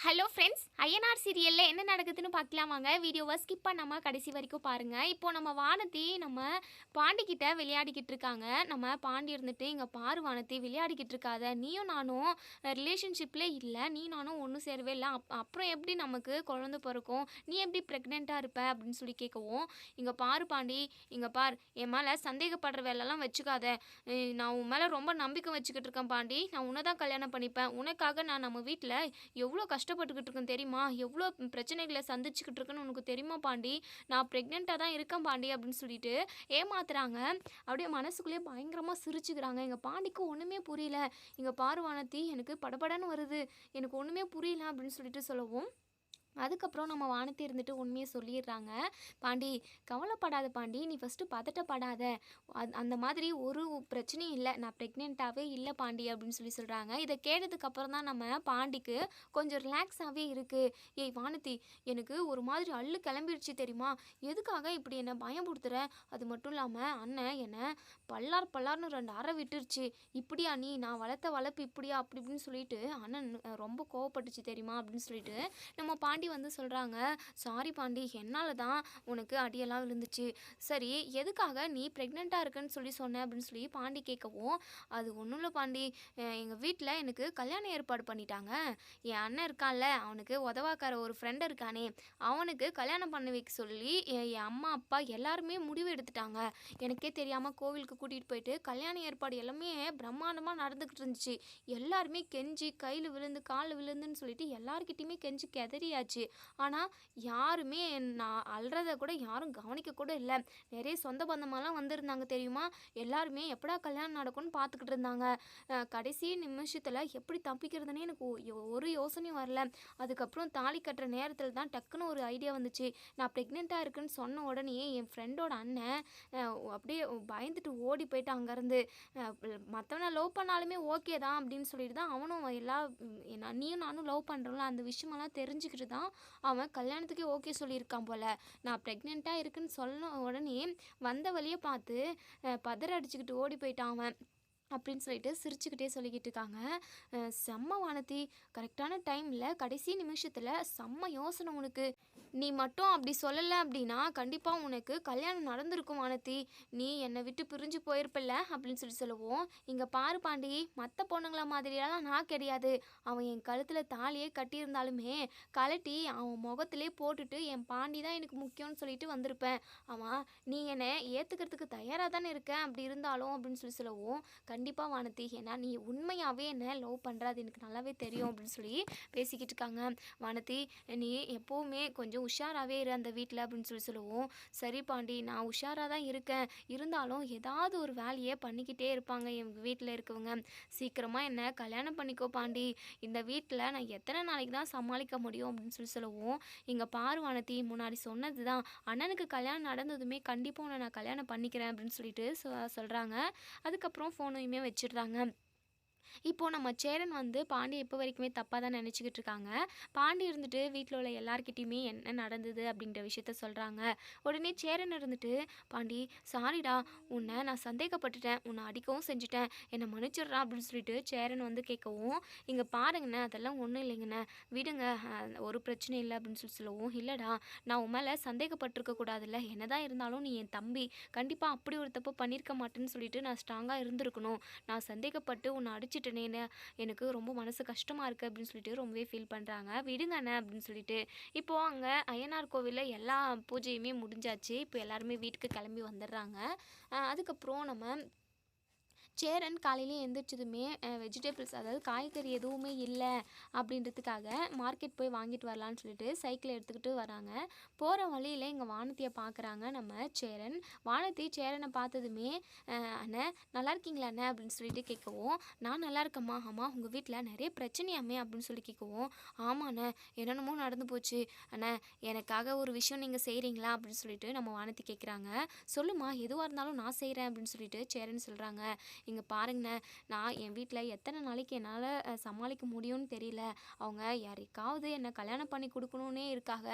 Hello friends, INR சீரியலில் என்ன நடக்குதுன்னு பார்க்கலாம் வாங்க. வீடியோவை ஸ்கிப் பண்ணாமல் கடைசி வரைக்கும் பாருங்கள். இப்போது நம்ம வானதி நம்ம பாண்டிக்கிட்ட விளையாடிக்கிட்டு இருக்காங்க. நம்ம பாண்டி இருந்துட்டு, இங்கே பாரு வானதி, விளையாடிக்கிட்டு இருக்காத, நீயும் நானும் ரிலேஷன்ஷிப்பில் இல்லை, நீ நானும் ஒன்றும் சேரவே இல்லை, அப்புறம் எப்படி நமக்கு குழந்தை பிறக்கும், நீ எப்படி ப்ரெக்னெண்ட்டாக இருப்ப அப்படின்னு சொல்லி கேட்கவும், இங்கே பாரு பாண்டி, இங்கே பார், என் மேலே சந்தேகப்படுற வேலைலாம் வச்சுக்காத, நான் உன் மேலே ரொம்ப நம்பிக்கை வச்சுக்கிட்டு இருக்கேன் பாண்டி, நான் உன்னை தான் கல்யாணம் பண்ணிப்பேன், உனக்காக நான் நம்ம வீட்டில் எவ்வளோ கஷ்டப்பட்டுக்கிட்டு இருக்கேன் தெரியுமா, எவ்வளோ பிரச்சனைகளை சந்திச்சுக்கிட்டு இருக்குன்னு உனக்கு தெரியுமா பாண்டி, நான் ப்ரெக்னெண்ட்டாக தான் இருக்கேன் பாண்டி அப்படின்னு சொல்லிட்டு ஏமாத்துறாங்க. அப்படியே மனசுக்குள்ளேயே பயங்கரமாக சிரிச்சுக்கிறாங்க. எங்கள் பாண்டிக்கு ஒன்றுமே புரியல. இங்கே பாரு வானதி, எனக்கு படபடன்னு வருது, எனக்கு ஒன்றுமே புரியல அப்படின்னு சொல்லிட்டு சொல்லவும், அதுக்கப்புறம் நம்ம வானத்தி இருந்துட்டு உண்மையை சொல்லிடுறாங்க. பாண்டி, கவலைப்படாத பாண்டி, நீ ஃபஸ்ட்டு பதட்டப்படாத, அந்த மாதிரி ஒரு பிரச்சனையும் இல்லை, நான் ப்ரெக்னெண்ட்டாகவே இல்லை பாண்டி அப்படின்னு சொல்லி சொல்கிறாங்க. இதை கேட்டதுக்கப்புறம் தான் நம்ம பாண்டிக்கு கொஞ்சம் ரிலாக்ஸாகவே இருக்குது. ஏய் வானத்தி, எனக்கு ஒரு மாதிரி அள்ளு கிளம்பிடுச்சு தெரியுமா, எதுக்காக இப்படி என்னை பயம்படுத்துகிற, அது மட்டும் இல்லாமல் அண்ணன் என்னை பல்லார்னு 2 அறை விட்டுருச்சு, இப்படியா நீ, நான் வளர்த்த வளர்ப்பு இப்படியா அப்படி இப்படின்னு சொல்லிட்டு அண்ணன் ரொம்ப கோவப்பட்டுச்சு தெரியுமா அப்படின்னு சொல்லிட்டு நம்ம பாண்டி வந்து சொல்கிறாங்க. சாரி பாண்டி, என்னால் தான் உனக்கு அடியெல்லாம் விழுந்துச்சு, சரி எதுக்காக நீ ப்ரெக்னெண்ட்டாக இருக்குன்னு சொல்லி சொன்ன அப்படின்னு சொல்லி பாண்டி கேட்கவும், அது ஒன்றும் இல்லை பாண்டி, எங்கள் வீட்டில் எனக்கு கல்யாணம் ஏற்பாடு பண்ணிட்டாங்க, என் அண்ணன் இருக்கான்ல, அவனுக்கு உதவாக்கார ஒரு ஃப்ரெண்டு இருக்கானே, அவனுக்கு கல்யாணம் பண்ணி வைக்க சொல்லி என் அம்மா அப்பா எல்லாருமே முடிவு எடுத்துட்டாங்க. எனக்கே தெரியாமல் கோவிலுக்கு கூட்டிகிட்டு போயிட்டு கல்யாண ஏற்பாடு எல்லாமே பிரம்மாண்டமாக நடந்துக்கிட்டு இருந்துச்சு. எல்லாருமே கெஞ்சி கையில் விழுந்து காலில் விழுந்துன்னு சொல்லிட்டு எல்லாருக்கிட்டையுமே கெஞ்சி கெதறியாச்சு. ஆனால் யாருமே நான் அல்றதை கூட யாரும் கவனிக்க கூட இல்லை. நிறைய சொந்த பந்தமெல்லாம் வந்திருந்தாங்க தெரியுமா, எல்லாருமே எப்படா கல்யாணம் நடக்கும்னு பார்த்துக்கிட்டு இருந்தாங்க. கடைசி நிமிஷத்தில் எப்படி தப்பிக்கிறதுனே எனக்கு ஒரு யோசனையும் வரல. அதுக்கப்புறம் தாலி கட்டுற நேரத்தில் தான் டக்குன்னு ஒரு ஐடியா வந்துச்சு. நான் ப்ரெக்னெண்ட்டாக இருக்குன்னு சொன்ன உடனே என் ஃப்ரெண்டோட அண்ணன் அப்படியே பயந்துட்டு ஓடி போயிட்டு அங்கேருந்து, மற்றவனை லவ் பண்ணாலுமே ஓகே தான் அப்படின்னு சொல்லிட்டு தான் அவனும் நீயும் நானும் லவ் பண்ணுறோம்ல, அந்த விஷயமெல்லாம் தெரிஞ்சுக்கிட்டு தான் அவன் கல்யாணத்துக்கே ஓகே சொல்லியிருக்கான் போல். நான் ப்ரெக்னெண்ட்டாக இருக்குன்னு சொன்ன உடனே வந்த வழியை பார்த்து பதற அடிச்சுக்கிட்டு ஓடி போயிட்டான் அவன் அப்படின்னு சொல்லிட்டு சிரிச்சுக்கிட்டே சொல்லிக்கிட்டு இருக்காங்க. செம்ம வானதி, கரெக்டான டைமில் கடைசி நிமிஷத்தில் செம்ம யோசனை உனக்கு, நீ மட்டும் அப்படி சொல்லலை அப்படின்னா கண்டிப்பாக உனக்கு கல்யாணம் நடந்திருக்கும் வானதி, நீ என்னை விட்டு பிரிஞ்சு போயிருப்பில்ல அப்படின்னு சொல்லி சொல்லுவோம். இங்கே பாரு பாண்டி, மற்ற பொண்ணுங்கள மாதிரியெல்லாம் நான் கிடையாது, அவன் என் கழுத்தில் தாலியே கட்டியிருந்தாலுமே கழட்டி அவன் முகத்திலே போட்டுட்டு என் பாண்டி தான் எனக்கு முக்கியம்னு சொல்லிட்டு வந்திருப்பேன். அவன் நீ என்னை ஏற்றுக்கிறதுக்கு தயாராக தானே இருக்கேன் அப்படி இருந்தாலும் அப்படின்னு சொல்லி சொல்லவும், கண்டிப்பாக வானதி, ஏன்னா நீ உண்மையாகவே என்ன லவ் பண்ணுற, அது எனக்கு நல்லாவே தெரியும் அப்படின்னு சொல்லி பேசிக்கிட்டு இருக்காங்க. வானதி, நீ எப்போவுமே கொஞ்சம் உஷாராகவே இரு அந்த வீட்டில் அப்படின்னு சொல்லி சொல்லுவோம். சரி பாண்டி, நான் உஷாராக தான் இருக்கேன், இருந்தாலும் ஏதாவது ஒரு வேலையை பண்ணிக்கிட்டே இருப்பாங்க எங்கள் வீட்டில் இருக்கவங்க, சீக்கிரமாக என்ன கல்யாணம் பண்ணிக்கோ பாண்டி, இந்த வீட்டில் நான் எத்தனை நாளைக்கு தான் சமாளிக்க முடியும் அப்படின்னு சொல்லி சொல்லுவோம். இங்கே பாரு வானதி, முன்னாடி சொன்னது தான், அண்ணனுக்கு கல்யாணம் நடந்ததுமே கண்டிப்பாக உன்னை நான் கல்யாணம் பண்ணிக்கிறேன் அப்படின்னு சொல்லிட்டு சொல்கிறாங்க. அதுக்கப்புறம் ஃபோனையுமே வச்சிடுறாங்க. இப்போது நம்ம சேரன் வந்து பாண்டி இப்போ வரைக்குமே தப்பாக தான் நினச்சிக்கிட்டு இருக்காங்க. பாண்டி இருந்துட்டு வீட்டில் உள்ள எல்லார்கிட்டையுமே என்ன நடந்தது அப்படிங்கிற விஷயத்த சொல்கிறாங்க. உடனே சேரன் இருந்துட்டு, பாண்டி சாரிடா, உன்னை நான் சந்தேகப்பட்டுட்டேன், உன்னை அடிக்கவும் செஞ்சுட்டேன், என்னை மன்னிச்சிடுறா அப்படின்னு சொல்லிட்டு சேரன் வந்து கேட்கவும், இங்கே பாருங்கண்ணே, அதெல்லாம் ஒன்றும் இல்லைங்கண்ணே, விடுங்க, ஒரு பிரச்சனை இல்லை அப்படின்னு சொல்லி சொல்லுவோம். இல்லைடா, நான் உன் மேலே சந்தேகப்பட்டிருக்க கூடாதுல்ல, என்னதான் இருந்தாலும் நீ என் தம்பி, கண்டிப்பாக அப்படி ஒரு தப்பு பண்ணியிருக்க மாட்டேன்னு சொல்லிட்டு நான் ஸ்ட்ராங்காக இருந்திருக்கணும், நான் சந்தேகப்பட்டு உன்னை அடிச்சிட்டனேன்னு எனக்கு ரொம்ப மனசு கஷ்டமாக இருக்குது அப்படின்னு சொல்லிட்டு ரொம்பவே ஃபீல் பண்ணுறாங்க. விடுங்க அண்ணே அப்படின்னு சொல்லிட்டு. இப்போது அங்கே ஐயனார் கோவிலில் எல்லா பூஜையுமே முடிஞ்சாச்சு. இப்போ எல்லாருமே வீட்டுக்கு கிளம்பி வந்துடுறாங்க. அதுக்கப்புறம் நம்ம சேரன் காலையிலே எழுந்திரிச்சதுமே வெஜிடபிள்ஸ், அதாவது காய்கறி எதுவுமே இல்லை அப்படின்றதுக்காக மார்க்கெட் போய் வாங்கிட்டு வரலான்னு சொல்லிட்டு சைக்கிளை எடுத்துக்கிட்டு வராங்க. போகிற வழியில் இங்கே வானதியை பார்க்குறாங்க நம்ம சேரன். வானதி சேரனை பார்த்ததுமே, அண்ணே நல்லா இருக்கீங்களா அண்ணே அப்படின்னு சொல்லிட்டு கேட்கவும், நான் நல்லா இருக்கம்மா, ஆமாம் உங்கள் வீட்டில் நிறைய பிரச்சனையாமே அப்படின்னு சொல்லி கேட்கவும், ஆமாண்ணே என்னென்னமோ நடந்து போச்சு அண்ணே, எனக்காக ஒரு விஷயம் நீங்கள் செய்கிறீங்களா அப்படின்னு சொல்லிட்டு நம்ம வானதி கேட்குறாங்க. சொல்லுமா, எதுவாக இருந்தாலும் நான் செய்கிறேன் அப்படின்னு சொல்லிட்டு சேரன் சொல்கிறாங்க. இங்கே பாருங்கண்ணே, நான் என் வீட்டில் எத்தனை நாளைக்கு என்னால் சமாளிக்க முடியும்னு தெரியல. அவங்க யாருக்காவது என்னை கல்யாணம் பண்ணி கொடுக்கணுன்னே இருக்காங்க.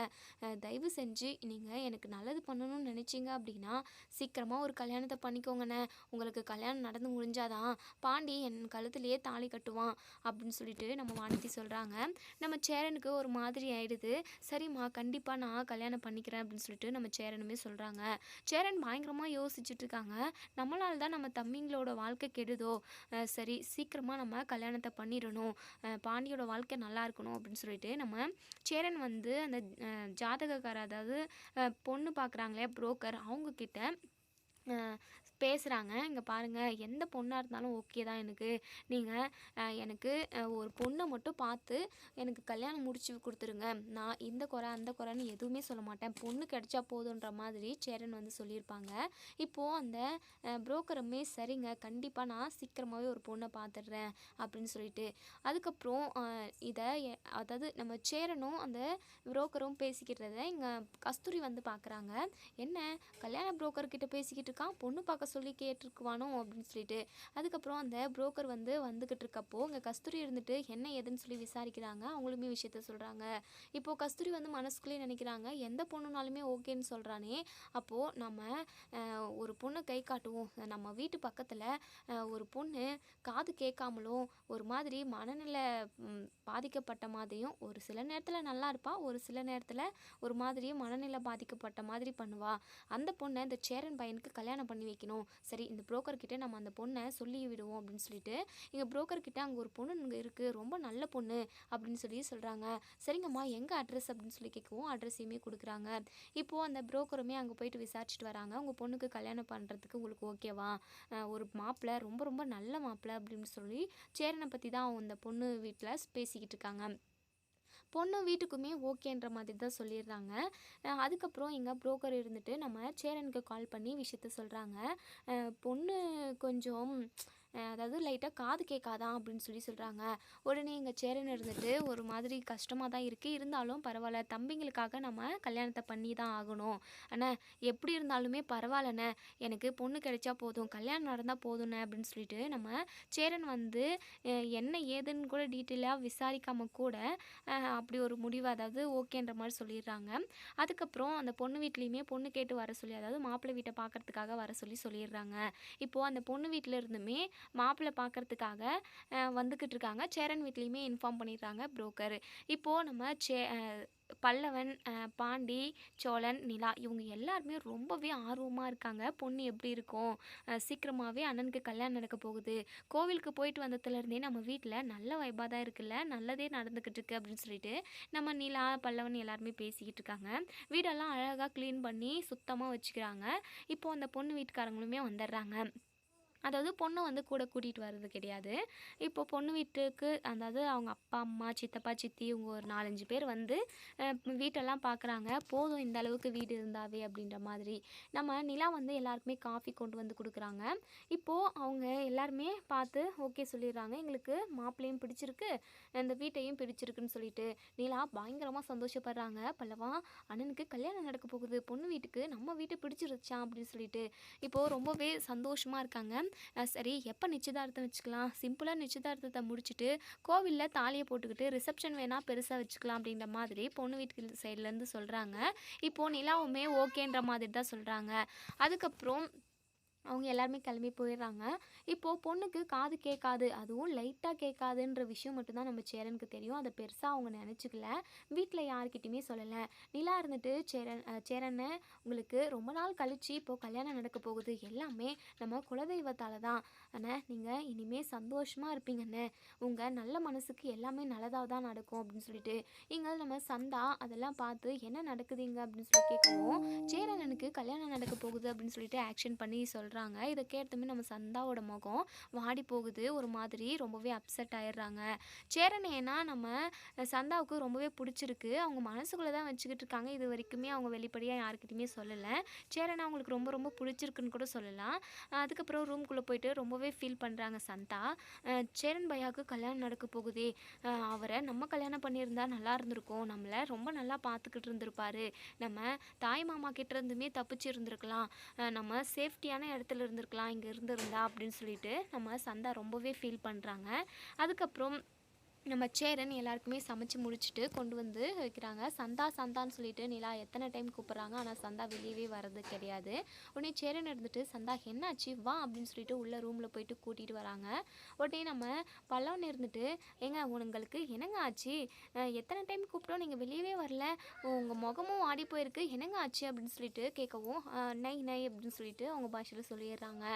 தயவு செஞ்சு நீங்கள் எனக்கு நல்லது பண்ணணும்னு நினச்சிங்க அப்படின்னா சீக்கிரமாக ஒரு கல்யாணத்தை பண்ணிக்கோங்கண்ணே. உங்களுக்கு கல்யாணம் நடந்து முடிஞ்சாதான் பாண்டி என் கழுத்துலேயே தாலி கட்டுவான் அப்படின்னு சொல்லிட்டு நம்ம வானதி சொல்கிறாங்க. நம்ம சேரனுக்கு ஒரு மாதிரி ஆயிடுது. சரிம்மா, கண்டிப்பாக நான் கல்யாணம் பண்ணிக்கிறேன் அப்படின்னு சொல்லிட்டு நம்ம சேரனுமே சொல்கிறாங்க. சேரன் பயங்கரமாக யோசிச்சுட்டு இருக்காங்க. நம்மளால தான் நம்ம தம்பிங்களோட வாழ்க்கை கெடுதோ, சரி சீக்கிரமாக நம்ம கல்யாணத்தை பண்ணிடணும், பாண்டியோட வாழ்க்கை நல்லா இருக்கணும் அப்படின்னு சொல்லிட்டு நம்ம சேரன் வந்து அந்த ஜாதகக்கார, அதாவது பொண்ணு பார்க்குறாங்களே புரோக்கர், அவங்கக்கிட்ட பேசுகிறாங்க. இங்கே பாருங்கள், எந்த பொண்ணாக இருந்தாலும் ஓகே தான் எனக்கு. நீங்கள் எனக்கு ஒரு பொண்ணை மட்டும் பார்த்து எனக்கு கல்யாணம் முடிச்சு கொடுத்துருங்க. நான் இந்த குறை அந்த குறைன்னு எதுவுமே சொல்ல மாட்டேன். பொண்ணு கிடைச்சா போதுன்ற மாதிரி சேரன் வந்து சொல்லியிருப்பாங்க. இப்போது அந்த புரோக்கருமே சரிங்க, கண்டிப்பாக நான் சீக்கிரமாகவே ஒரு பொண்ணை பார்த்துடுறேன் அப்படின்னு சொல்லிட்டு அதுக்கப்புறம் இதை அதாவது நம்ம சேரனும் அந்த புரோக்கரும் பேசிக்கிட்டதை இங்கே கஸ்தூரி வந்து பார்க்குறாங்க. என்ன கல்யாண புரோக்கர்கிட்ட பேசிக்கிட்டு இருக்கான், பொண்ணு பார்க்க சொல்லி கேட்டிருக்குவானோ அப்படின்னு சொல்லிட்டு. அதுக்கப்புறம் அந்த புரோக்கர் வந்து வந்துக்கிட்டு இருக்கப்போ இங்கே கஸ்தூரி இருந்துட்டு என்ன ஏதுன்னு சொல்லி விசாரிக்கிறாங்க. அவங்களுமே விஷயத்த சொல்கிறாங்க. இப்போது கஸ்தூரி வந்து மனசுக்குள்ளேயே நினைக்கிறாங்க, எந்த பொண்ணுனாலுமே ஓகேன்னு சொல்கிறானே, அப்போது நம்ம ஒரு பொண்ணை கை காட்டுவோம். நம்ம வீட்டு பக்கத்தில் ஒரு பொண்ணு காது கேட்காமலும் ஒரு மாதிரி மனநிலை பாதிக்கப்பட்ட மாதிரியும், ஒரு சில நேரத்தில் நல்லா இருப்பா, ஒரு சில நேரத்தில் ஒரு மாதிரி மனநிலை பாதிக்கப்பட்ட மாதிரி பண்ணுவா. அந்த பொண்ணை இந்த சேரன் பையனுக்கு கல்யாணம் பண்ணி வைக்கணும். சரி, இந்த புரோக்கர்கிட்ட நம்ம அந்த பொண்ணை சொல்லி விடுவோம் அப்படின்னு சொல்லிட்டு எங்கள் புரோக்கர்கிட்ட அங்கே ஒரு பொண்ணு இங்கே இருக்குது, ரொம்ப நல்ல பொண்ணு அப்படின்னு சொல்லி சொல்கிறாங்க. சரிங்கம்மா, எங்கள் அட்ரஸ் அப்படின்னு சொல்லி கேட்கவும் அட்ரஸையுமே கொடுக்குறாங்க. இப்போது அந்த புரோக்கருமே அங்கே போயிட்டு விசாரிச்சுட்டு வராங்க. உங்கள் பொண்ணுக்கு கல்யாணம் பண்ணுறதுக்கு உங்களுக்கு ஓகேவா, ஒரு மாப்பிள்ளை ரொம்ப ரொம்ப நல்ல மாப்பிள்ளை அப்படின்னு சொல்லி சேரனை பற்றி தான் அந்த பொண்ணு வீட்டில் பேசிக்கிட்டு இருக்காங்க. பொண்ணு வீட்டுக்குமே ஓகேன்ற மாதிரி தான் சொல்லிடுறாங்க. அதுக்கப்புறம் எங்கள் புரோக்கர் இருந்துட்டு நம்ம சேரனுக்கு கால் பண்ணி விஷயத்த சொல்கிறாங்க. பொண்ணு கொஞ்சம் அதாவது லைட்டாக காது கேட்காதான் அப்படின்னு சொல்லி சொல்கிறாங்க. உடனே எங்கள் சேரன் இருந்துட்டு ஒரு மாதிரி கஷ்டமாக தான் இருக்குது, இருந்தாலும் பரவாயில்ல, தம்பிங்களுக்காக நம்ம கல்யாணத்தை பண்ணி தான் ஆகணும் அண்ணே, எப்படி இருந்தாலுமே பரவாயில்லண்ணே, எனக்கு பொண்ணு கிடைச்சா போதும், கல்யாணம் நடந்தால் போதுண்ணே அப்படின்னு சொல்லிட்டு நம்ம சேரன் வந்து என்ன ஏதுன்னு கூட டீட்டெயிலாக விசாரிக்காமல் கூட அப்படி ஒரு முடிவு, அதாவது ஓகேன்ற மாதிரி சொல்லிடுறாங்க. அதுக்கப்புறம் அந்த பொண்ணு வீட்லேயுமே பொண்ணு கேட்டு வர சொல்லி, அதாவது மாப்பிள்ளை வீட்டை பார்க்குறதுக்காக வர சொல்லிடுறாங்க. இப்போது அந்த பொண்ணு வீட்டில் இருந்துமே மாப்பிள்ளை பார்க்குறதுக்காக வந்துக்கிட்டு இருக்காங்க. சேரன் வீட்லேயுமே இன்ஃபார்ம் பண்ணிடுறாங்க புரோக்கர். இப்போது நம்ம பல்லவன், பாண்டி, சோழன், நிலா இவங்க எல்லாருமே ரொம்பவே ஆர்வமாக இருக்காங்க. பொண்ணு எப்படி இருக்கும், சீக்கிரமாகவே அண்ணனுக்கு கல்யாணம் நடக்க போகுது, கோவிலுக்கு போயிட்டு வந்ததுலேருந்தே நம்ம வீட்டில் நல்ல வைப்பாக தான் இருக்குல்ல, நல்லதே நடந்துக்கிட்டு இருக்கு அப்படின்னு சொல்லிட்டு நம்ம நிலா, பல்லவன் எல்லாருமே பேசிக்கிட்டு இருக்காங்க. வீடெல்லாம் அழகாக க்ளீன் பண்ணி சுத்தமாக வச்சுக்கிறாங்க. இப்போது அந்த பொண்ணு வீட்டுக்காரங்களுமே வந்துடுறாங்க. அதாவது பொண்ணை வந்து கூட கூட்டிகிட்டு வர்றது கிடையாது. இப்போ பொண்ணு வீட்டுக்கு, அதாவது அவங்க அப்பா, அம்மா, சித்தப்பா, சித்தி இவங்க ஒரு 4, 5 பேர் வந்து வீட்டெல்லாம் பார்க்குறாங்க. போதும் இந்த அளவுக்கு வீடு இருந்தாவே அப்படின்ற மாதிரி. நம்ம நிலா வந்து எல்லாருக்குமே காஃபி கொண்டு வந்து கொடுக்குறாங்க. இப்போது அவங்க எல்லாருமே பார்த்து ஓகே சொல்லிடுறாங்க. எங்களுக்கு மாப்பிள்ளையும் பிடிச்சிருக்கு, இந்த வீட்டையும் பிடிச்சிருக்குன்னு சொல்லிட்டு நிலா பயங்கரமாக சந்தோஷப்படுறாங்க. பல்லவா, அண்ணனுக்கு கல்யாணம் நடக்க போகுது, பொண்ணு வீட்டுக்கு நம்ம வீட்டை பிடிச்சிருச்சான் அப்படின்னு சொல்லிட்டு இப்போது ரொம்பவே சந்தோஷமாக இருக்காங்க. சரி, எப்போ நிச்சயதார்த்தம் வச்சுக்கலாம், சிம்பிளாக நிச்சயதார்த்தத்தை முடிச்சுட்டு கோவிலில் தாலியை போட்டுக்கிட்டு ரிசப்ஷன் வேணால் பெருசாக வச்சுக்கலாம் அப்படின்ற மாதிரி பொண்ணு வீட்டு சைட்லேருந்து சொல்கிறாங்க. இப்போது நிலாவுமே ஓகேன்ற மாதிரி தான் சொல்கிறாங்க. அதுக்கப்புறம் அவங்க எல்லாருமே கிளம்பி போயிடுறாங்க. இப்போது பொண்ணுக்கு காது கேட்காது, அதுவும் லைட்டாக கேட்காதுன்ற விஷயம் மட்டும்தான் நம்ம சேரனுக்கு தெரியும். அதை பெருசாக அவங்க நினச்சிக்கல, வீட்டில் யார்கிட்டையுமே சொல்லலை. நிலா இருந்துட்டு சேரனை, உங்களுக்கு ரொம்ப நாள் கழித்து இப்போது கல்யாணம் நடக்க போகுது, எல்லாமே நம்ம குலதெய்வத்தால் தான் அண்ணே, நீங்கள் இனிமேல் சந்தோஷமாக இருப்பீங்கண்ணே, உங்கள் நல்ல மனசுக்கு எல்லாமே நல்லதாக தான் நடக்கும் அப்படின்னு சொல்லிட்டு இங்கே நம்ம சந்தா அதெல்லாம் பார்த்து என்ன நடக்குதுங்க அப்படின்னு சொல்லி கேட்கவும், சேரனுக்கு கல்யாணம் நடக்க போகுது அப்படின்னு சொல்லிட்டு ஆக்ஷன் பண்ணி சொல்கிறாங்க. இதை கேட்டதுமே நம்ம சந்தாவோட முகம் வாடி போகுது, ஒரு மாதிரி ரொம்பவே அப்செட் ஆயிடுறாங்க. சேரன் ஏன்னா நம்ம சந்தாவுக்கு ரொம்பவே பிடிச்சிருக்கு, அவங்க மனசுக்குள்ளே தான் வச்சுக்கிட்டு இருக்காங்க. இது வரைக்குமே அவங்க வெளிப்படையாக யாருக்கிட்டையுமே சொல்லலை. சேரன் அவங்களுக்கு ரொம்ப ரொம்ப பிடிச்சிருக்குன்னு கூட சொல்லலாம். அதுக்கப்புறம் ரூம்குள்ளே போயிட்டு ரொம்பவே ஃபீல் பண்ணுறாங்க சந்தா. சேரன் பையாவுக்கு கல்யாணம் நடக்க போகுதே, அவரை நம்ம கல்யாணம் பண்ணியிருந்தா நல்லா இருந்திருக்கும், நம்மளை ரொம்ப நல்லா பார்த்துக்கிட்டு இருந்திருப்பாரு, நம்ம தாய் மாமா கிட்ட இருந்துமே தப்பிச்சு இருந்திருக்கலாம், நம்ம சேஃப்டியான இடத்துல இருந்திருக்கலாம் இங்கே இருந்திருந்தா அப்படின்னு சொல்லிட்டு நம்ம சந்தா ரொம்பவே ஃபீல் பண்ணுறாங்க. அதுக்கப்புறம் நம்ம சேரன் எல்லாருக்குமே சமைச்சு முடிச்சுட்டு கொண்டு வந்து வைக்கிறாங்க. சந்தா சந்தான்னு சொல்லிட்டு நிலா எத்தனை டைம் கூப்பிட்றாங்க, ஆனால் சந்தா வெளியவே வர்றது கிடையாது. உடனே சேரன் இருந்துட்டு சந்தா என்னாச்சு வா அப்படின்னு சொல்லிட்டு உள்ள ரூமில் போயிட்டு கூட்டிகிட்டு வராங்க. உடனே நம்ம பல்லவன் இருந்துட்டு ஏங்க உங்களுக்கு என்னங்க ஆச்சு, எத்தனை டைம் கூப்பிட்டோம் நீங்கள் வெளியவே வரல, உங்கள் முகமும் ஆடி போயிருக்கு, என்னங்க ஆச்சு அப்படின்னு சொல்லிட்டு கேட்கவும் நை நை அப்படின்னு சொல்லிட்டு அவங்க பாஷையில் சொல்லிடுறாங்க.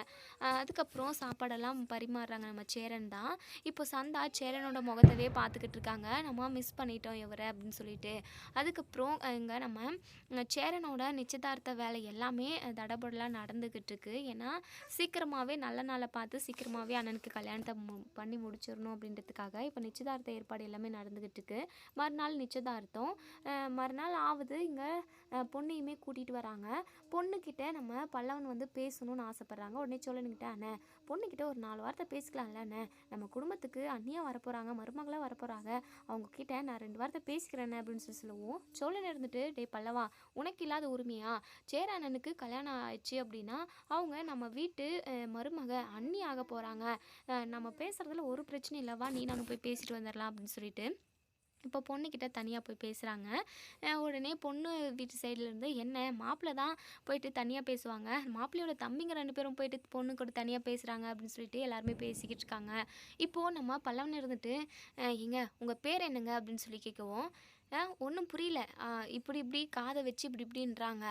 அதுக்கப்புறம் சாப்பாடெல்லாம் பரிமாறுறாங்க நம்ம சேரன் தான். இப்போ சந்தா சேரனோட முகத்தவே பார்த்துக்கிட்டு இருக்காங்க, நம்ம மிஸ் பண்ணிட்டோம் இவரை அப்படின்னு சொல்லிட்டு. அதுக்கப்புறம் இங்கே நம்ம சேரனோட நிச்சயதார்த்த வேலை எல்லாமே தடபடலாக நடந்துக்கிட்டு இருக்கு. ஏன்னா சீக்கிரமாகவே நல்ல நாளை பார்த்து சீக்கிரமாகவே அண்ணனுக்கு கல்யாணத்தை பண்ணி முடிச்சிடணும் அப்படின்றதுக்காக இப்போ நிச்சயதார்த்த ஏற்பாடு எல்லாமே நடந்துக்கிட்டு இருக்கு. மறுநாள் நிச்சயதார்த்தம், மறுநாள் ஆகுது. இங்கே பொண்ணையுமே கூட்டிகிட்டு வராங்க. பொண்ணுக்கிட்ட நம்ம பல்லவன் வந்து பேசணும்னு ஆசைப்பட்றாங்க. உடனே சோழனுக்கிட்ட அண்ணே பொண்ணுக்கிட்ட ஒரு 4 வார்த்தை பேசிக்கலாம்ல அண்ணே, நம்ம குடும்பத்துக்கு அண்ணியாக வரப்போகிறாங்க, மருமகளாக வரப்போகிறாங்க, அவங்கக்கிட்ட நான் 2 வார்த்தை பேசிக்கிறேன்னு அப்படின்னு சொல்லுவோம். சோழன் இருந்துட்டு டே பல்லவா உனக்கு இல்லாத உரிமையா, சேர அண்ணனுக்கு கல்யாணம் ஆயிடுச்சு அப்படின்னா அவங்க நம்ம வீட்டு மருமக அண்ணி ஆக போகிறாங்க, நம்ம பேசுகிறதுல ஒரு பிரச்சனை இல்லைவா, நீ நானும் போய் பேசிட்டு வந்துடலாம் அப்படின்னு சொல்லிட்டு இப்போ பொண்ணுக்கிட்ட தனியாக போய் பேசுகிறாங்க. உடனே பொண்ணு வீட்டு சைட்லேருந்து என்ன மாப்பிள்ளை தான் போயிட்டு தனியாக பேசுவாங்க, மாப்பிள்ளையோட தம்பிங்க 2 பேரும் போயிட்டு பொண்ணு கூட தனியாக பேசுகிறாங்க அப்படின்னு சொல்லிட்டு எல்லாருமே பேசிக்கிட்டு இருக்காங்க. இப்போது நம்ம பல்லவன் இருந்துட்டு ஏங்க உங்கள் பேர் என்னங்க அப்படின்னு சொல்லி கேட்கவும் ஒன்றும் புரியல, இப்படி இப்படி காதை வச்சு இப்படி இப்படின்றாங்க.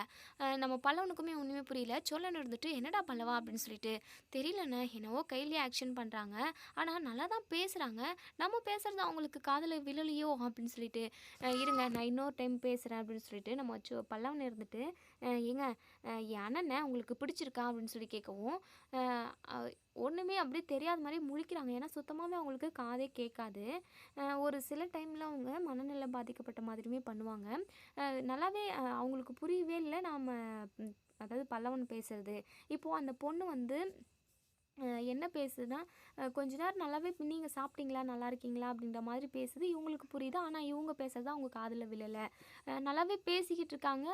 நம்ம பல்லவனுக்குமே ஒன்றுமே புரியல. சோழன் இருந்துட்டு என்னடா பல்லவா அப்படின்னு சொல்லிட்டு தெரியலண்ணே, என்னவோ கையிலேயே ஆக்ஷன் பண்ணுறாங்க, ஆனால் நல்லா தான் பேசுகிறாங்க, நம்ம பேசுகிறது அவங்களுக்கு காதில் விழலையோ அப்படின்னு சொல்லிட்டு இருங்க நான் இன்னொரு டைம் பேசுகிறேன் அப்படின்னு சொல்லிட்டு நம்ம பல்லவன் இருந்துட்டு ஏங்க என் அண்ணனை உங்களுக்கு பிடிச்சிருக்கா அப்படின்னு சொல்லி கேட்கவும் ஒன்றுமே அப்படியே தெரியாத மாதிரி முழிக்கிறாங்க. ஏன்னா சுத்தமாகவே அவங்களுக்கு காதே கேட்காது. ஒரு சில டைமில் அவங்க மனநிலை பாதிக்கப்பட்ட மாதிரியுமே பண்ணுவாங்க. நல்லாவே அவங்களுக்கு புரியவே இல்லை நாம் அதாவது பல்லவன் பேசுகிறது. இப்போது அந்த பொண்ணு வந்து என்ன பேசுதுன்னா கொஞ்ச நேரம் நல்லாவே நீங்கள் சாப்பிட்டீங்களா நல்லா இருக்கீங்களா அப்படின்ற மாதிரி பேசுது, இவங்களுக்கு புரியுது, ஆனால் இவங்க பேசுறது அவங்க காதில் விழலை. நல்லாவே பேசிக்கிட்டு இருக்காங்க.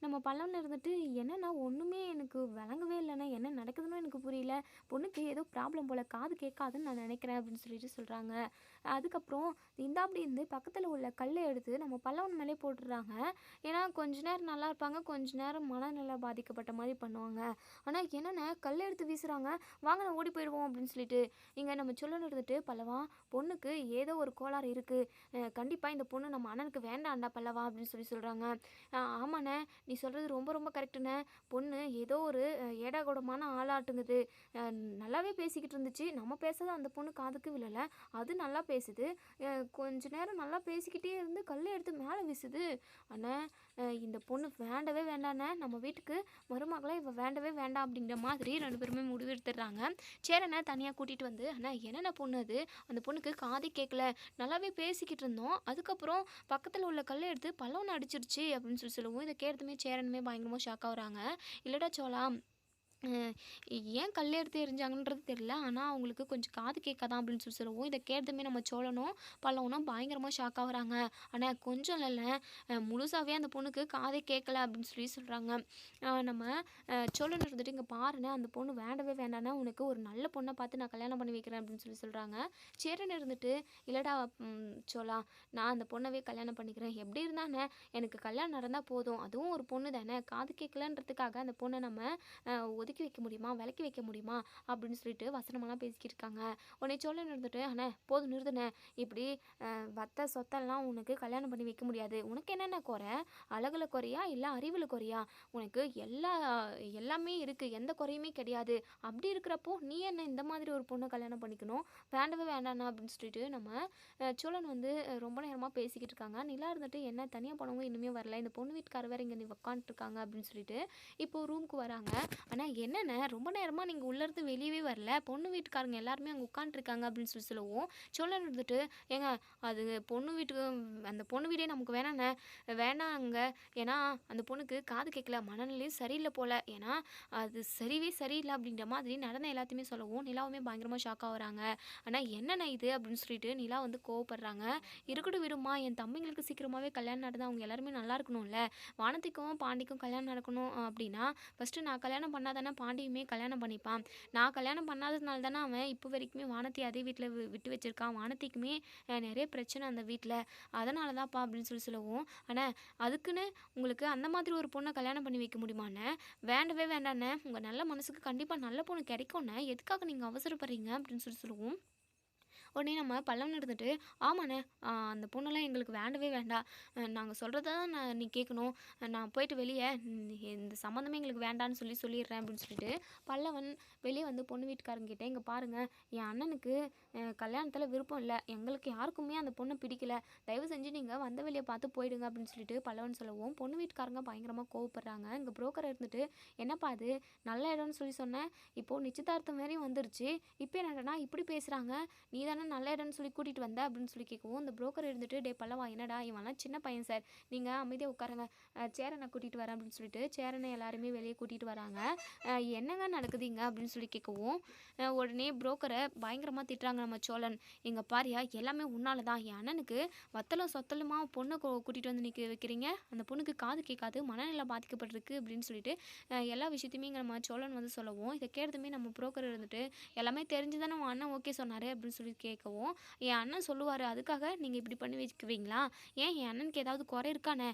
நம்ம பல்லவன் இருந்துட்டு என்னன்னா ஒன்றுமே எனக்கு விளங்கவே இல்லைன்னா என்ன நடக்குதுன்னு எனக்கு புரியல, பொண்ணுக்கு ஏதோ ப்ராப்ளம் போல் காது கேட்காதுன்னு நான் நினைக்கிறேன் அப்படின்னு சொல்லிட்டு சொல்கிறாங்க. அதுக்கப்புறம் இந்தாப்படி இருந்து பக்கத்தில் உள்ள கல்லை எடுத்து நம்ம பல்லவன் மேலே போட்டுடுறாங்க. ஏன்னா கொஞ்ச நேரம் நல்லா இருப்பாங்க, கொஞ்ச நேரம் மனநிலை பாதிக்கப்பட்ட மாதிரி பண்ணுவாங்க. ஆனால் என்னென்ன கல்லை எடுத்து வீசுகிறாங்க, வாங்க நான் ஓடி போயிடுவோம் அப்படின்னு சொல்லிட்டு இங்கே நம்ம சொல்லணும் இருந்துட்டு பல்லவா பொண்ணுக்கு ஏதோ ஒரு கோளாறு இருக்குது, கண்டிப்பாக இந்த பொண்ணு நம்ம அண்ணனுக்கு வேண்டாம்டா பல்லவா அப்படின்னு சொல்லி சொல்கிறாங்க. ஆமாண்ணே நீ சொல்கிறது ரொம்ப ரொம்ப கரெக்டுண்ணே, பொண்ணு ஏதோ ஒரு ஏடாகூடமான ஆளாட்டுங்குது, நல்லாவே பேசிக்கிட்டு இருந்துச்சு, நம்ம பேசுறது அந்த பொண்ணு காதுக்கு விழலை, அது நல்லா பேசுது, கொஞ்ச நேரம் நல்லா பேசிக்கிட்டே இருந்து கல்லை எடுத்து மேலே வீசுது, அண்ணே இந்த பொண்ணு வேண்டவே வேண்டாண்ணே, நம்ம வீட்டுக்கு மருமகளாக இவ வேண்டவே வேண்டாம் அப்படிங்கிற மாதிரி 2 பேருமே முடிவெடுத்துடுறாங்க. சேரனை தனியாக கூட்டிகிட்டு வந்து அண்ணா என்னென்ன பொண்ணு அது, அந்த பொண்ணுக்கு காது கேட்கல, நல்லாவே பேசிக்கிட்டு இருந்தோம், அதுக்கப்புறம் பக்கத்தில் உள்ள கல்லை எடுத்து பல்லவனை அடிச்சிருச்சு அப்படின்னு சொல்லுவோம். இதை கேட்டதுமே சேரனுமே பயங்கரமாக ஷாக் ஆகுறாங்க. இல்லைடா சோளா, ஏன் கல் எடுத்து எறிஞ்சாங்கன்றது தெரியல, ஆனால் அவங்களுக்கு கொஞ்சம் காது கேட்காதான் அப்படின்னு சொல்லுவோம். இதை கேட்டதுமே நம்ம சோழனும் பல்லவனும் பயங்கரமாக ஷாக் ஆகுறாங்க. ஆனால் கொஞ்சம் இல்லை முழுசாகவே அந்த பொண்ணுக்கு காதே கேட்கல அப்படின்னு சொல்கிறாங்க. நம்ம சோழன் இருந்துட்டு இங்கே பாருண்ணே அந்த பொண்ணு வேண்டவே வேண்டாண்ணா, உனக்கு ஒரு நல்ல பொண்ணை பார்த்து நான் கல்யாணம் பண்ணி வைக்கிறேன் அப்படின்னு சொல்கிறாங்க. சேரன் இருந்துட்டு இல்லைடா சோழா, நான் அந்த பொண்ணவே கல்யாணம் பண்ணிக்கிறேன், எப்படி இருந்தானே எனக்கு கல்யாணம் நடந்தால் போதும், அதுவும் ஒரு பொண்ணு தானே, காது கேட்கலன்றதுக்காக அந்த பொண்ணை நம்ம ஒதுக்கி வைக்க முடியுமா, விலக்கி வைக்க முடியுமா அப்படின்னு சொல்லிட்டு வசனமெல்லாம் பேசிக்கிட்டு இருக்காங்க. உடனே சோழன் இருந்துட்டு அண்ணே போதும் நிறுத்துனே, இப்படி வத்த சொத்தெல்லாம் உனக்கு கல்யாணம் பண்ணி வைக்க முடியாது, உனக்கு என்னென்ன குறை, அழகுல குறையா இல்லை அறிவில் குறையா, உனக்கு எல்லாமே இருக்குது, எந்த குறையுமே கிடையாது, அப்படி இருக்கிறப்போ நீ என்ன இந்த மாதிரி ஒரு பொண்ணை கல்யாணம் பண்ணிக்கணும், வேண்டவே வேண்டாண்ணா அப்படின்னு சொல்லிட்டு நம்ம சோழன் வந்து ரொம்ப நேரமாக பேசிக்கிட்டு இருக்காங்க. நிலா இருந்துட்டு என்ன தனியாக போனவங்க இன்னுமே வரல, இந்த பொண்ணு வீட்டுக்கார வேறு இங்கே உட்காந்துருக்காங்க அப்படின்னு சொல்லிட்டு இப்போது ரூமுக்கு வராங்க. ஆனால் என்னென்ன ரொம்ப நேரமாக நீங்கள் உள்ளேருந்து வெளியவே வரல, பொண்ணு வீட்டுக்காரங்க எல்லாருமே அங்கே உட்காந்துருக்காங்க அப்படின்னு சொல்லுவோம். சோழன் இருந்துட்டு ஏங்க அது பொண்ணு வீட்டுக்கு அந்த பொண்ணு வீடே நமக்கு வேணாண்ணே, வேணாங்க, ஏன்னா அந்த பொண்ணுக்கு காது கேட்கல, மனநிலையும் சரியில்லை போல், ஏன்னா அது சரியில்லை அப்படின்ற மாதிரி நடந்த எல்லாத்தையுமே சொல்லவும் நிலாவுமே பயங்கரமாக ஷாக் ஆகுறாங்க. ஆனால் என்னென்ன இது அப்படின்னு சொல்லிட்டு நிலா வந்து கோவப்படுறாங்க. இருக்கட்டும் விடுமா, என் தம்பிங்களுக்கு சீக்கிரமாகவே கல்யாணம் நடந்தால் அவங்க எல்லாருமே நல்லா இருக்கணும்ல, வானதிக்கும் பாண்டிக்கும் கல்யாணம் நடக்கணும் அப்படின்னா ஃபஸ்ட்டு நான் கல்யாணம் பண்ணால் தானே பாண்டியுமே கல்யாணம் பண்ணிப்பான். நான் கல்யாணம் பண்ணாததுனால தானே அவன் இப்போ வரைக்குமே வானதி அதே வீட்ல விட்டு வச்சிருக்கான். வானதிக்குமே நெறைய பிரச்சனை அந்த வீட்ல. அதனால தான்ப்பா அப்படின்னு சொல்லவும், "அண்ணே அதுக்குன்னு உங்களுக்கு அந்த மாதிரி ஒரு பொண்ண கல்யாணம் பண்ணி வைக்க முடியுமாண்ணே? வேண்டவே வேண்டாண்ணே. உங்க நல்ல மனசுக்கு கண்டிப்பா நல்ல பொண்ணு கிடைக்கும்ண்ணே. எதுக்காக நீங்க அவசரப்படுறீங்க?" அப்படின்னு சொல்லவும், உடனே நம்ம பல்லவன் இருந்துட்டு, "ஆமாண்ணே, அந்த பொண்ணுலாம் எங்களுக்கு வேண்டவே வேண்டாம். நாங்க சொல்றத தான் நீ கேட்கணும். நான் போயிட்டு வெளிய இந்த சம்மந்தமே எங்களுக்கு வேண்டான்னு சொல்லிடுறேன்" அப்படின்னு சொல்லிட்டு, பல்லவன் வெளிய வந்து பொண்ணு வீட்டுக்காரங்ககிட்ட, "இங்க பாருங்க, என் அண்ணனுக்கு கல்யாணத்துல விருப்பம் இல்ல. எங்களுக்கு யாருக்குமே அந்த பொண்ண பிடிக்கல. தயவு செஞ்சு நீங்க வந்த வழிய பார்த்து போயிடுங்க" அப்படின்னு சொல்லிட்டு பல்லவன் சொல்லவும், பொண்ணு வீட்டுக்காரங்க பயங்கரமா கோவப்படுறாங்க. இங்க புரோக்கர் இருந்துட்டு, "என்னப்பா இது நல்ல இடம்னு சொன்னேன். இப்போ நிச்சயதார்த்தம் வரையும் வந்துருச்சு. இப்போ என்னடான்னா இப்படி பேசுறாங்க. நீ தானே நல்ல இடம்னு கூட்டிட்டு வந்த" அப்படின்னு கேட்கவும், இந்த புரோக்கர் இருந்துட்டு, "டே பல்லவா, என்னடா இவன்லாம் சின்ன பையன் சார். நீங்க அமைதியா உட்காருங்க. சேரனை கூட்டிட்டு வரேன்" அப்படின்னு சொல்லிட்டு சேரனை எல்லாருமே வெளியே கூட்டிட்டு வராங்க. என்னங்க நடக்குது இங்க அப்படின்னு கேட்கவும், உடனே புரோக்கரை பயங்கரமா திட்டுறாங்க நம்ம சோழன். "இங்க பாரியா, எல்லாமே உன்னால தான். என் அண்ணனுக்கு வத்தலும் சொத்தலுமா பொண்ணை கூட்டிட்டு வந்து நிக்க வைக்கிறீங்க. அந்த பொண்ணுக்கு காது கேட்காது, மனநிலை பாதிக்கப்பட்டிருக்கு" அப்படின்னு சொல்லிட்டு எல்லா விஷயத்தையுமே இங்க நம்ம சோழன் சொல்லவும், இதை கேட்டதுமே நம்ம புரோக்கர் இருந்துட்டு, "எல்லாமே தெரிஞ்சு தானே உன் அண்ணன் ஓகே சொன்னாரு" அப்படின்னு கேட்கவும், "என் அண்ணன் சொல்லுவாரு, அதுக்காக நீங்க இப்படி பண்ணி வச்சுக்குவீங்களா? ஏன் என் அண்ணனுக்கு ஏதாவது குறை இருக்கானே?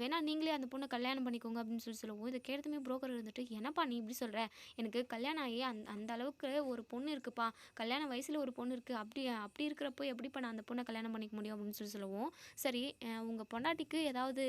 வேணா நீங்களே அந்த பொண்ணை கல்யாணம் பண்ணிக்கோங்க" அப்படின்னு சொல்லவும், இதை கேட்டதுமே புரோக்கர் இருந்துட்டு, "என்னப்பா நீ இப்படி சொல்ற? எனக்கு கல்யாணம் ஆகி அந்த அளவுக்கு ஒரு பொண்ணு இருக்குப்பா. கல்யாண வயசுல ஒரு பொண்ணு இருக்கு. அப்படி அப்படி இருக்கிறப்போ எப்படிப்பா நான் அந்த பொண்ணை கல்யாணம் பண்ணிக்க முடியும்?" அப்படின்னு சொல்லவும், "சரி, உங்க பொண்டாட்டிக்கு ஏதாவது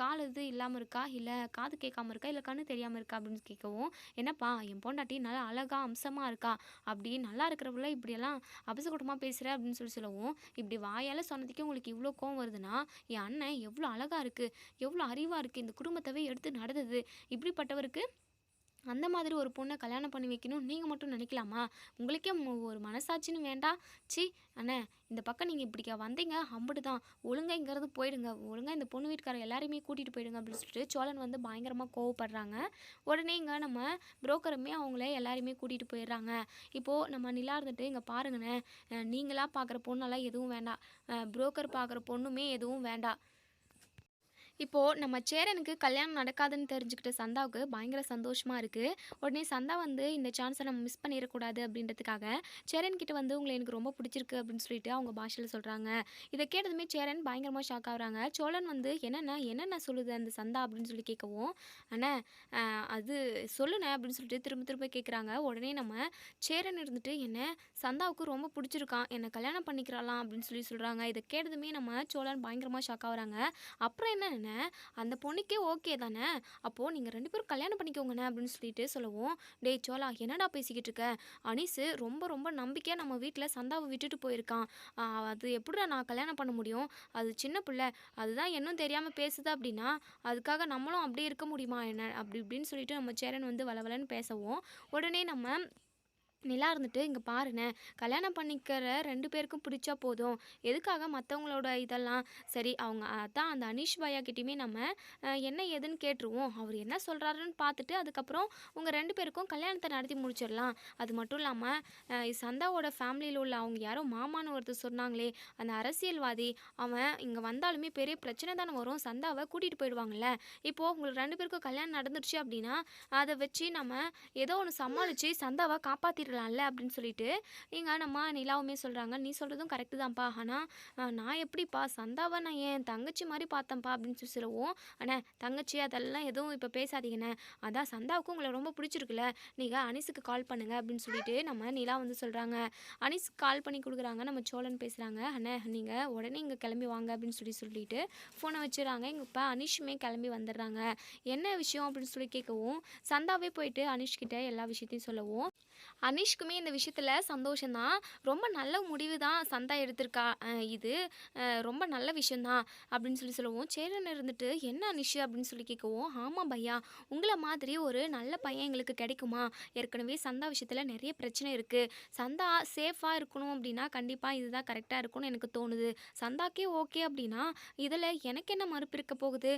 கால் இது இல்லாம இருக்கா? இல்ல காது கேட்காம இருக்கா? இல்ல கண்ணு தெரியாம இருக்கா?" அப்படின்னு கேட்கவும், "என்னப்பா என் பொண்டாட்டி நல்லா அழகா அம்சமா இருக்கா. அப்படி நல்லா இருக்கிறவள இப்படியெல்லாம் அபசகுட்டமா பேசுற" அப்படின்னு சொல்லவும், "இப்படி வாயால சொன்னதுக்கே உங்களுக்கு இவ்வளோ கோவம் வருதுன்னா, என் அண்ணன் எவ்வளோ அழகா இருக்கு, எவ்வளோ அறிவா இருக்கு, இந்த குடும்பத்தவே எடுத்து நடத்துது. இப்படிப்பட்டவருக்கு அந்த மாதிரி ஒரு பொண்ணை கல்யாணம் பண்ணி வைக்கணும்னு நீங்கள் மட்டும் நினைக்கலாமா? உங்களுக்கே ஒரு மனசாட்சின்னு வேண்டாம். ச்சீ அண்ணே, இந்த பக்கம் நீங்கள் இப்படிக்கா வந்தீங்க அம்புட்டு தான். ஒழுங்கா இங்கேருந்து போயிடுங்க. ஒழுங்கா இந்த பொண்ணு வீட்டுக்காரர் எல்லாரையுமே கூட்டிகிட்டு போயிடுங்க" அப்படின்னு சொல்லிட்டு சோழன் பயங்கரமாக கோவப்படுறாங்க. உடனே இங்கே நம்ம புரோக்கருமே அவங்கள எல்லாரையுமே கூட்டிகிட்டு போயிடுறாங்க. இப்போது நம்ம நிலா இருந்துட்டு, "இங்கே பாருங்கண்ணே, நீங்களாக பார்க்குற பொண்ணெல்லாம் எதுவும் வேண்டாம். புரோக்கர் பார்க்குற பொண்ணுமே எதுவும் வேண்டாம். இப்போ நம்ம சேரனுக்கு கல்யாணம் நடக்காதுன்னு தெரிஞ்சுக்கிட்ட சந்தாவுக்கு பயங்கர சந்தோஷமா இருக்கு. உடனே சந்தா இந்த சான்ஸை நம்ம மிஸ் பண்ணிடக்கூடாது அப்படின்றதுக்காக சேரன் கிட்ட "உங்களை எனக்கு ரொம்ப பிடிச்சிருக்கு" அப்படின்னு சொல்லிட்டு அவங்க பாஷையில் சொல்றாங்க. இதை கேட்டதுமே சேரன் பயங்கரமா ஷாக் ஆகுறாங்க. சோழன் "என்னண்ணா என்னென்ன சொல்லுது அந்த சந்தா?" அப்படின்னு கேட்கவும், "அண்ணே, அது சொல்லுண்ணே" அப்படின்னு சொல்லிட்டு திரும்ப திரும்ப கேட்குறாங்க. உடனே நம்ம சேரன் இருந்துட்டு, "என்ன சந்தாவுக்கு ரொம்ப பிடிச்சிருக்கான், என்னை கல்யாணம் பண்ணிக்கிறாளாம்" அப்படின்னு சொல்றாங்க. இதை கேட்டதுமே நம்ம சோழன் பயங்கரமா ஷாக் ஆகுறாங்க. "அப்புறம் என்ன, அந்த பொண்ணுக்கே ஓகே தானே, அப்போது நீங்கள் 2 பேரும் கல்யாணம் பண்ணிக்கோங்கண்ணே" அப்படின்னு சொல்லிட்டு சொல்லவும், "டேய் சோலா, என்னடா பேசிக்கிட்டு இருக்க? அனீஸு ரொம்ப ரொம்ப நம்பிக்கையாக நம்ம வீட்டில் சந்தாவை விட்டுட்டு போயிருக்கான். அது எப்படிடா நான் கல்யாணம் பண்ண முடியும்? அது சின்ன பிள்ளை, அதுதான் இன்னும் தெரியாமல் பேசுது அப்படின்னா அதுக்காக நம்மளும் அப்படியே இருக்க முடியுமா என்ன?" அப்படி இப்படின்னு சொல்லிட்டு நம்ம சேரன் வளவலன்னு பேசவும், உடனே நம்ம நிலா இருந்துட்டு, "இங்கே பாருண்ணே, கல்யாணம் பண்ணிக்கிற 2 பேருக்கும் பிடிச்சா போதும். எதுக்காக மற்றவங்களோட இதெல்லாம்? சரி, அவங்க அதான் அந்த அனீஷ் பையா கிட்டேயுமே நம்ம என்ன ஏதுன்னு கேட்டுருவோம். அவர் என்ன சொல்கிறாருன்னு பார்த்துட்டு அதுக்கப்புறம் உங்கள் 2 பேருக்கும் கல்யாணத்தை நடத்தி முடிச்சிடலாம். அது மட்டும் இல்லாமல் சந்தாவோட ஃபேமிலியில் உள்ள அவங்க யாரோ மாமான்னு ஒருத்தர் சொன்னாங்களே, அந்த அரசியல்வாதி, அவன் இங்கே வந்தாலுமே பெரிய பிரச்சனை தானே வரும். சந்தாவை கூட்டிகிட்டு போயிடுவாங்கல்ல. இப்போது உங்களுக்கு 2 பேருக்கும் கல்யாணம் நடந்துருச்சு அப்படின்னா அதை வச்சு நம்ம ஏதோ ஒன்று சமாளித்து சந்தாவை காப்பாற்றிடலாம்ல" அப்படின்னு சொல்லிட்டு இங்கே நம்ம நிலாவுமே சொல்கிறாங்க. "நீ சொல்கிறதும் கரெக்டு தான்ப்பா. ஆனால் நான் எப்படிப்பா சந்தாவை நான் என் தங்கச்சி மாதிரி பார்த்தேன்ப்பா" அப்படின்னு சொல்லவும், "அண்ணே தங்கச்சி அதெல்லாம் எதுவும் இப்போ பேசாதீங்கண்ணே. அதான் சந்தாவுக்கும் உங்களை ரொம்ப பிடிச்சிருக்குல்ல, நீங்கள் அனீஸுக்கு கால் பண்ணுங்க" அப்படின்னு சொல்லிட்டு நம்ம நிலா சொல்கிறாங்க. அனீஸுக்கு கால் பண்ணி கொடுக்குறாங்க. நம்ம சோழன் பேசுகிறாங்க. "அண்ணே, நீங்கள் உடனே இங்கே கிளம்பி வாங்க" அப்படின்னு சொல்லிட்டு ஃபோனை வச்சுறாங்க. இங்கே இப்போ அனீஷுமே கிளம்பி வந்துடுறாங்க. "என்ன விஷயம்?" அப்படின்னு கேட்கவும், சந்தாவே போயிட்டு அனீஷ்கிட்ட எல்லா விஷயத்தையும் சொல்லவும், அனீஷ்க்குமே இந்த விஷயத்தில் சந்தோஷம்தான். ரொம்ப நல்ல முடிவு தான் சந்தா எடுத்திருக்கா. இது ரொம்ப நல்ல விஷயந்தான் அப்படின்னு சொல்லவும், சேரன் இருந்துட்டு, "என்ன அனீஷ்?" அப்படின்னு கேட்கவும், "ஆமாம் பையா, உங்களை மாதிரி ஒரு நல்ல பையன் எங்களுக்கு கிடைக்குமா? ஏற்கனவே சந்தா விஷயத்தில் நிறைய பிரச்சனை இருக்குது. சந்தா சேஃபாக இருக்கணும் அப்படின்னா கண்டிப்பாக இதுதான் கரெக்டாக இருக்கும்னு எனக்கு தோணுது. சந்தாக்கே ஓகே அப்படின்னா இதில் எனக்கு என்ன மறுப்பு இருக்க போகுது?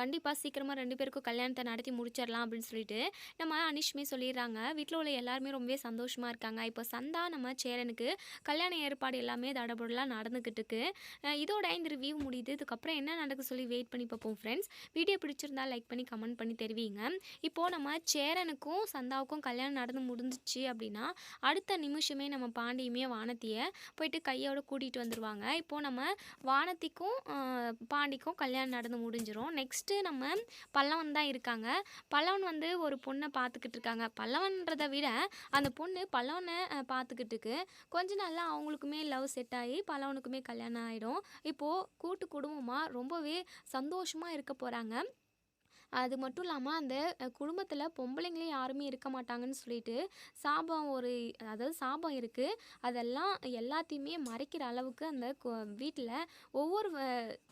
கண்டிப்பாக சீக்கிரமாக 2 பேருக்கும் கல்யாணத்தை நடத்தி முடிச்சிடலாம்" அப்படின்னு சொல்லிட்டு நம்ம அனீஷ்மே சொல்லிடுறாங்க. வீட்டில் உள்ள எல்லாருமே ரொம்பவே சந்தோஷமாக இருக்காங்க. இப்போ சந்தா நம்ம சேரனுக்கு கல்யாண ஏற்பாடு எல்லாமே தடபுடலா நடந்துக்கிட்டு இருக்கு. இதோட இந்த ரிவ்யூ முடியுது. இதுக்கப்புறம் என்ன நடக்குது சொல்லி வெயிட் பண்ணி பார்ப்போம் ஃப்ரெண்ட்ஸ். வீடியோ பிடிச்சிருந்தா லைக் பண்ணி கமெண்ட் பண்ணி தெரிவிங்க. இப்போது நம்ம சேரனுக்கும் சந்தாவுக்கும் கல்யாணம் நடந்து முடிஞ்சிச்சு அப்படின்னா அடுத்த நிமிஷமே நம்ம பாண்டியுமே வானத்தியை போயிட்டு கையோட கூட்டிகிட்டு வந்துடுவாங்க. இப்போது நம்ம வானத்திக்கும் பாண்டிக்கும் கல்யாணம் நடந்து முடிஞ்சிடும். நெக்ஸ்ட்டு நம்ம பல்லவன் தான் இருக்காங்க. பல்லவன் வந்து ஒரு பொண்ணை பார்த்துக்கிட்டு இருக்காங்க. பல்லவன்றதை விட அந்த பொண்ணு பல்லவனை பார்த்துக்கிட்டு இருக்கு. கொஞ்ச நாளில் அவங்களுக்குமே லவ் செட் ஆகி பல்லவனுக்குமே கல்யாணம் ஆகிடும். இப்போது கூட்டு குடும்பமாக ரொம்பவே சந்தோஷமாக இருக்க போகிறாங்க. அது மட்டும் இல்லாமல் அந்த குடும்பத்தில் பொம்பளைங்களே யாருமே இருக்க மாட்டாங்கன்னு சொல்லிட்டு சாபம் அதாவது சாபம் இருக்குது. அதெல்லாம் எல்லாத்தையுமே மறைக்கிற அளவுக்கு அந்த வீட்டில் ஒவ்வொரு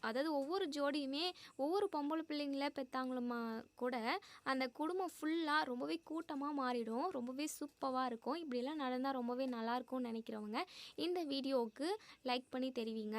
அதாவது ஒவ்வொரு ஜோடியுமே ஒவ்வொரு பொம்பளை பிள்ளைங்கள பெற்றாங்களுமா கூட அந்த குடும்பம் ஃபுல்லாக ரொம்பவே கூட்டமாக மாறிடும். ரொம்பவே சூப்பராக இருக்கும். இப்படியெல்லாம் நடந்தால் ரொம்பவே நல்லாயிருக்கும்னு நினைக்கிறவங்க இந்த வீடியோவுக்கு லைக் பண்ணி தெரிவிங்க.